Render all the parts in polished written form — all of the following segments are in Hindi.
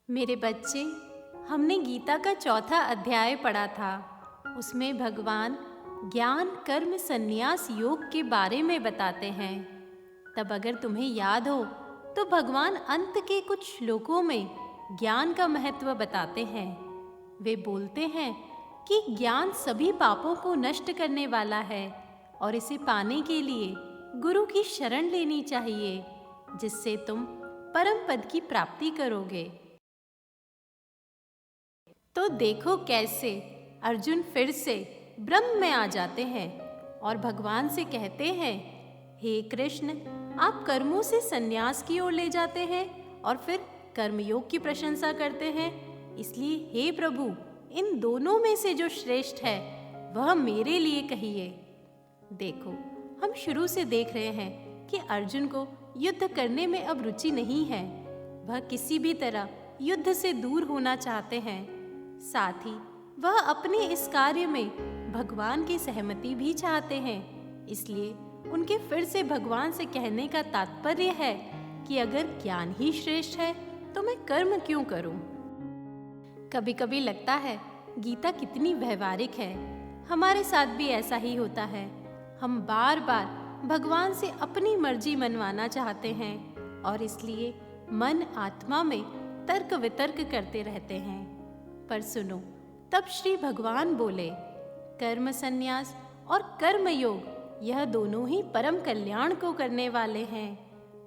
मेरे बच्चे, हमने गीता का चौथा अध्याय पढ़ा था। उसमें भगवान ज्ञान कर्म संन्यास योग के बारे में बताते हैं। तब अगर तुम्हें याद हो तो भगवान अंत के कुछ श्लोकों में ज्ञान का महत्व बताते हैं। वे बोलते हैं कि ज्ञान सभी पापों को नष्ट करने वाला है और इसे पाने के लिए गुरु की शरण लेनी चाहिए, जिससे तुम परम पद की प्राप्ति करोगे। तो देखो कैसे अर्जुन फिर से ब्रह्म में आ जाते हैं और भगवान से कहते हैं, हे कृष्ण, आप कर्मों से संन्यास की ओर ले जाते हैं और फिर कर्मयोग की प्रशंसा करते हैं। इसलिए हे प्रभु, इन दोनों में से जो श्रेष्ठ है वह मेरे लिए कहिए। देखो, हम शुरू से देख रहे हैं कि अर्जुन को युद्ध करने में अब रुचि नहीं है। वह किसी भी तरह युद्ध से दूर होना चाहते हैं। साथ ही वह अपने इस कार्य में भगवान की सहमति भी चाहते हैं। इसलिए उनके फिर से भगवान से कहने का तात्पर्य है कि अगर ज्ञान ही श्रेष्ठ है तो मैं कर्म क्यों करूं? कभी कभी लगता है गीता कितनी व्यवहारिक है। हमारे साथ भी ऐसा ही होता है। हम बार बार भगवान से अपनी मर्जी मनवाना चाहते हैं और इसलिए मन आत्मा में तर्क वितर्क करते रहते हैं। पर सुनो, तब श्री भगवान बोले, कर्म संन्यास और कर्म योग यह दोनों ही परम कल्याण को करने वाले हैं,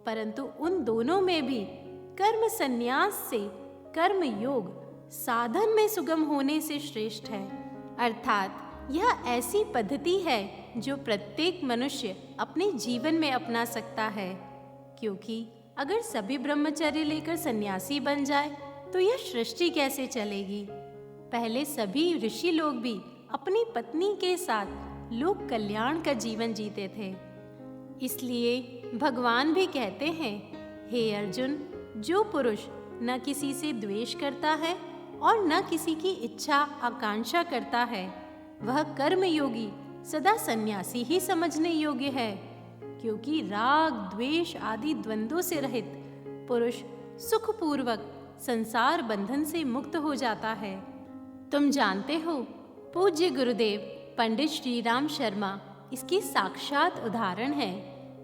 परंतु उन दोनों में भी कर्म संन्यास से कर्म योग साधन में सुगम होने से श्रेष्ठ है। अर्थात यह ऐसी पद्धति है जो प्रत्येक मनुष्य अपने जीवन में अपना सकता है, क्योंकि अगर सभी ब्रह्मचर्य लेकर सन्यासी बन जाए तो यह सृष्टि कैसे चलेगी? पहले सभी ऋषि लोग भी अपनी पत्नी के साथ लोक कल्याण का जीवन जीते थे। इसलिए भगवान भी कहते हैं, हे अर्जुन, जो पुरुष न किसी से द्वेष करता है और न किसी की इच्छा आकांक्षा करता है, वह कर्म योगी सदा सन्यासी ही समझने योग्य है, क्योंकि राग द्वेष आदि द्वंद्वों से रहित पुरुष सुखपूर्वक संसार बंधन से मुक्त हो जाता है। तुम जानते हो, पूज्य गुरुदेव पंडित श्री राम शर्मा इसकी साक्षात उदाहरण है।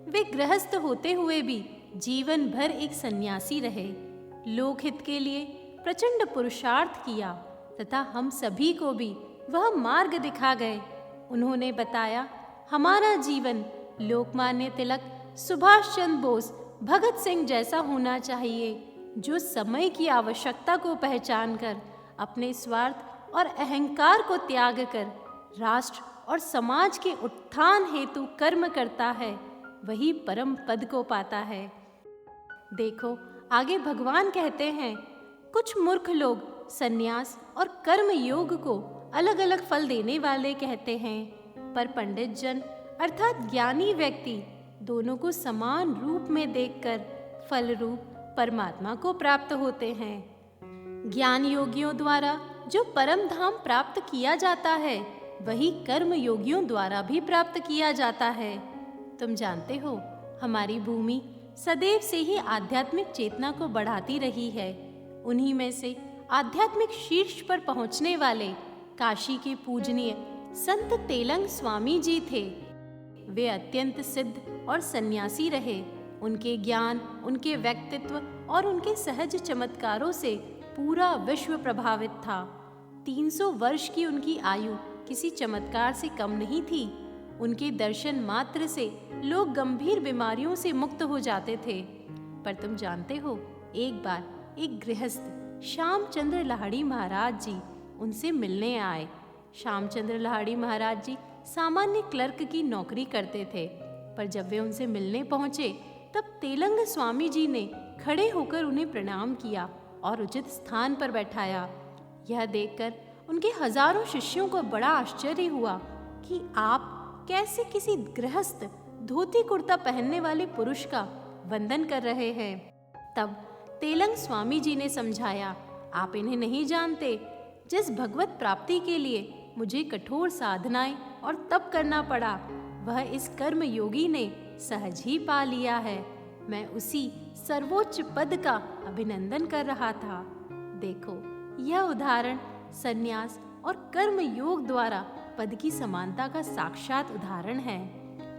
वे गृहस्थ होते हुए भी जीवन भर एक सन्यासी रहे, लोकहित के लिए प्रचंड पुरुषार्थ किया तथा हम सभी को भी वह मार्ग दिखा गए। उन्होंने बताया, हमारा जीवन लोकमान्य तिलक, सुभाष चंद्र बोस, भगत सिंह जैसा होना चाहिए, जो समय की आवश्यकता को पहचान कर अपने स्वार्थ और अहंकार को त्याग कर राष्ट्र और समाज के उत्थान हेतु कर्म करता है, वही परम पद को पाता है। देखो, आगे भगवान कहते हैं, कुछ मूर्ख लोग सन्यास और कर्म योग को अलग अलग फल देने वाले कहते हैं, पर पंडित जन अर्थात ज्ञानी व्यक्ति दोनों को समान रूप में देखकर फल रूप परमात्मा को प्राप्त होते हैं। ज्ञान योगियों द्वारा जो परम धाम प्राप्त किया जाता है, वही कर्म योगियों द्वारा भी प्राप्त किया जाता है। तुम जानते हो, हमारी भूमि सदैव से ही आध्यात्मिक चेतना को बढ़ाती रही है। उन्हीं में से आध्यात्मिक शीर्ष पर पहुंचने वाले काशी के पूजनीय संत तेलंग स्वामी जी थे। वे अत्यंत सिद्ध और सन्यासी रहे। उनके ज्ञान, उनके व्यक्तित्व और उनके सहज चमत्कारों से पूरा विश्व प्रभावित था। 300 वर्ष की उनकी आयु किसी चमत्कार से कम नहीं थी। उनके दर्शन मात्र से लोग गंभीर बीमारियों से मुक्त हो जाते थे। पर तुम जानते हो, एक बार एक गृहस्थ श्यामचंद्र लाहिड़ी महाराज जी उनसे मिलने आए। श्यामचंद्र लाहिड़ी महाराज जी सामान्य क्लर्क की नौकरी करते थे, पर जब वे उनसे मिलने पहुंचे तब तेलंग स्वामी जी ने खड़े होकर उन्हें प्रणाम किया और उचित स्थान पर बैठाया। यह देखकर उनके हजारों शिष्यों को बड़ा आश्चर्य हुआ कि आप कैसे किसी गृहस्थ धोती कुर्ता पहनने वाले पुरुष का वंदन कर रहे हैं। तब तेलंग स्वामी जी ने समझाया, आप इन्हें नहीं जानते। जिस भगवत प्राप्ति के लिए मुझे कठोर साधनाएं और तप करना पड़ा, वह इस कर्म योगी ने सहज ही पा लिया है। मैं उसी सर्वोच्च पद का अभिनंदन कर रहा था। देखो, यह उदाहरण संन्यास और कर्म योग द्वारा पद की समानता का साक्षात उदाहरण है।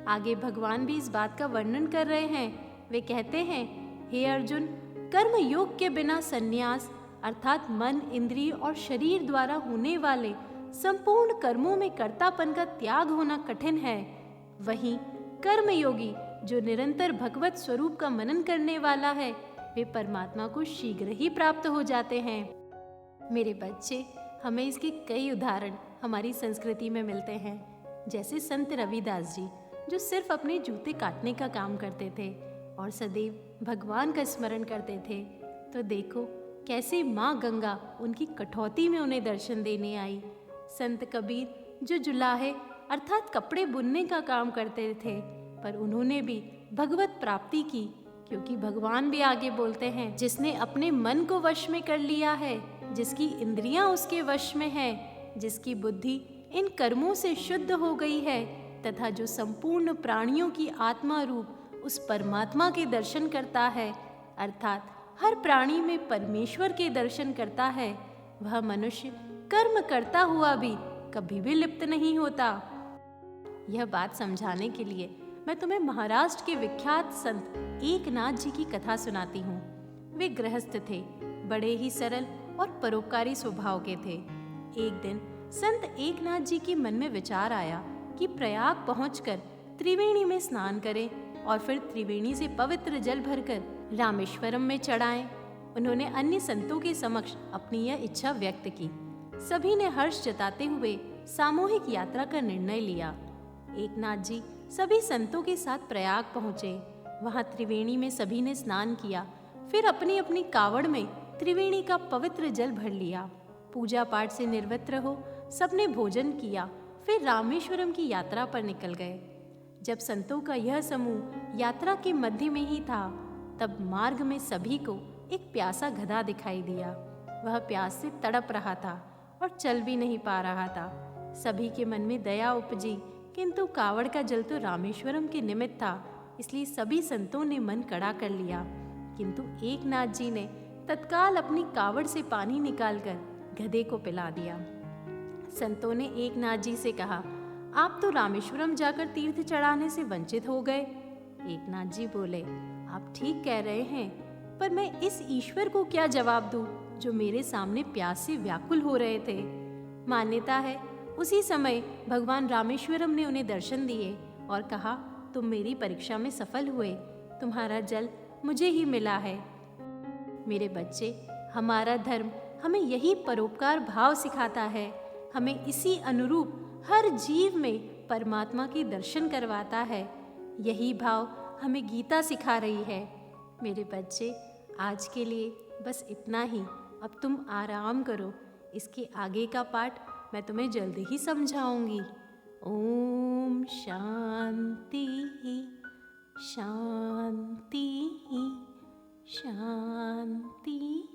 आगे भगवान भी इस बात का वर्णन कर रहे हैं। वे कहते हैं, हे अर्जुन, कर्म योग के बिना संन्यास अर्थात मन, इंद्रिय और शरीर द्वारा होने वाले संपूर्ण कर्मों में कर्तापन का त्याग होना कठिन है। वहीं कर्मयोगी जो निरंतर भगवत स्वरूप का मनन करने वाला है, वे परमात्मा को शीघ्र ही प्राप्त हो जाते हैं। मेरे बच्चे, हमें इसके कई उदाहरण हमारी संस्कृति में मिलते हैं। जैसे संत रविदास जी, जो सिर्फ अपने जूते काटने का काम करते थे और सदैव भगवान का स्मरण करते थे। तो देखो कैसे माँ गंगा उनकी कठौती में उन्हें दर्शन देने आई। संत कबीर, जो जुलाहे अर्थात कपड़े बुनने का काम करते थे, पर उन्होंने भी भगवत प्राप्ति की, क्योंकि भगवान भी आगे बोलते हैं, जिसने अपने मन को वश में कर लिया है, जिसकी इंद्रियां उसके वश में है, जिसकी बुद्धि इन कर्मों से शुद्ध हो गई है तथा जो संपूर्ण प्राणियों की आत्मा रूप उस परमात्मा के दर्शन करता है, अर्थात हर प्राणी में परमेश्वर के दर्शन करता है, वह मनुष्य कर्म करता हुआ भी कभी भी लिप्त नहीं होता। यह बात समझाने के लिए मैं तुम्हें महाराष्ट्र के विख्यात संत एकनाथ जी की कथा सुनाती हूँ। वे गृहस्थ थे, बड़े ही सरल और परोपकारी स्वभाव के थे। एक दिन संत एकनाथ जी के मन में विचार आया कि प्रयाग पहुंचकर त्रिवेणी में स्नान करें और फिर त्रिवेणी से पवित्र जल भरकर रामेश्वरम में चढ़ाएं। उन्होंने अन्य संतों के समक्ष अपनी यह इच्छा व्यक्त की। सभी ने हर्ष जताते हुए सामूहिक यात्रा का निर्णय लिया। एकनाथ जी सभी संतों के साथ प्रयाग पहुंचे। वहां त्रिवेणी में सभी ने स्नान किया, फिर अपनी अपनी कावड़ में त्रिवेणी का पवित्र जल भर लिया। पूजा पाठ से निर्वृत्त हो सबने भोजन किया, फिर रामेश्वरम की यात्रा पर निकल गए। जब संतों का यह समूह यात्रा के मध्य में ही था, तब मार्ग में सभी को एक प्यासा गधा दिखाई दिया। वह प्यास से तड़प रहा था और चल भी नहीं पा रहा था। सभी के मन में दया उपजी, किंतु कावड़ का जल तो रामेश्वरम के निमित्त था, इसलिए सभी संतों ने मन कड़ा कर लिया। किंतु एकनाथ जी ने तत्काल अपनी कावड़ से पानी निकालकर गधे को पिला दिया। संतों ने एकनाथ जी से कहा, आप तो रामेश्वरम जाकर तीर्थ चढ़ाने से वंचित हो गए। एकनाथ जी बोले, आप ठीक कह रहे हैं, पर मैं इस ईश्वर को क्या जवाब दूं जो मेरे सामने प्यास से व्याकुल हो रहे थे। मान्यता है उसी समय भगवान रामेश्वरम ने उन्हें दर्शन दिए और कहा, तुम मेरी परीक्षा में सफल हुए, तुम्हारा जल मुझे ही मिला है। मेरे बच्चे, हमारा धर्म हमें यही परोपकार भाव सिखाता है। हमें इसी अनुरूप हर जीव में परमात्मा के दर्शन करवाता है। यही भाव हमें गीता सिखा रही है। मेरे बच्चे, आज के लिए बस इतना ही। अब तुम आराम करो। इसके आगे का पाठ मैं तुम्हें जल्दी ही समझाऊंगी। ओम शांति शांति शांति।